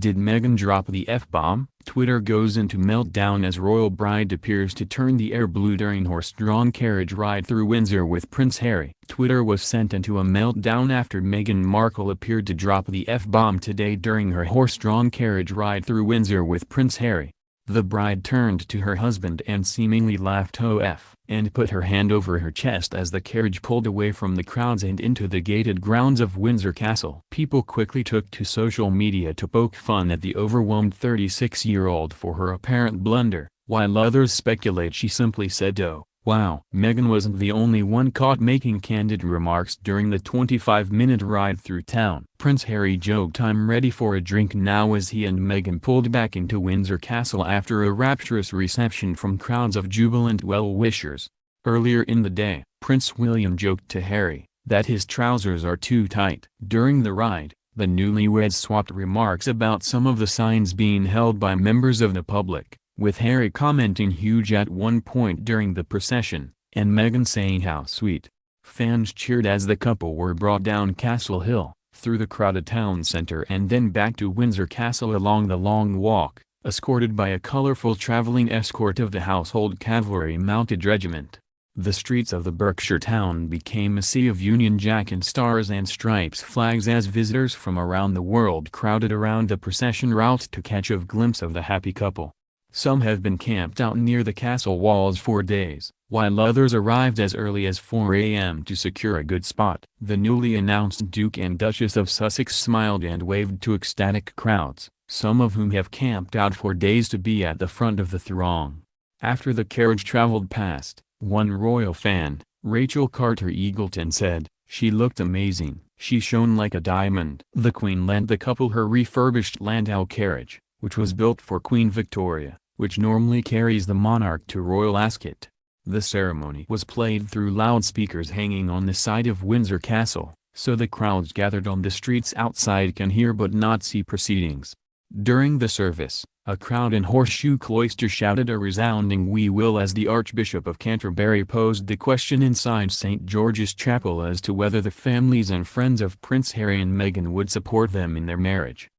Did Meghan drop the F-bomb? Twitter goes into meltdown as royal bride appears to turn the air blue during horse-drawn carriage ride through Windsor with Prince Harry. Twitter was sent into a meltdown after Meghan Markle appeared to drop the F-bomb today during her horse-drawn carriage ride through Windsor with Prince Harry. The bride turned to her husband and seemingly laughed "OF" and put her hand over her chest as the carriage pulled away from the crowds and into the gated grounds of Windsor Castle. People quickly took to social media to poke fun at the overwhelmed 36-year-old for her apparent blunder, while others speculate she simply said "Oh, wow." Meghan wasn't the only one caught making candid remarks during the 25-minute ride through town. Prince Harry joked "I'm ready for a drink now" as he and Meghan pulled back into Windsor Castle after a rapturous reception from crowds of jubilant well-wishers. Earlier in the day, Prince William joked to Harry that his trousers are too tight. During the ride, the newlyweds swapped remarks about some of the signs being held by members of the public, with Harry commenting "huge" at one point during the procession, and Meghan saying "how sweet." Fans cheered as the couple were brought down Castle Hill, through the crowded town centre and then back to Windsor Castle along the Long Walk, escorted by a colourful travelling escort of the Household Cavalry Mounted Regiment. The streets of the Berkshire town became a sea of Union Jack and Stars and Stripes flags as visitors from around the world crowded around the procession route to catch a glimpse of the happy couple. Some have been camped out near the castle walls for days, while others arrived as early as 4 a.m. to secure a good spot. The newly announced Duke and Duchess of Sussex smiled and waved to ecstatic crowds, some of whom have camped out for days to be at the front of the throng. After the carriage traveled past, one royal fan, Rachel Carter-Eagleton, said, "She looked amazing. She shone like a diamond." The Queen lent the couple her refurbished Landau carriage, which was built for Queen Victoria, which normally carries the monarch to Royal Ascot. The ceremony was played through loudspeakers hanging on the side of Windsor Castle, so the crowds gathered on the streets outside can hear but not see proceedings. During the service, a crowd in Horseshoe Cloister shouted a resounding "We will" as the Archbishop of Canterbury posed the question inside St. George's Chapel as to whether the families and friends of Prince Harry and Meghan would support them in their marriage.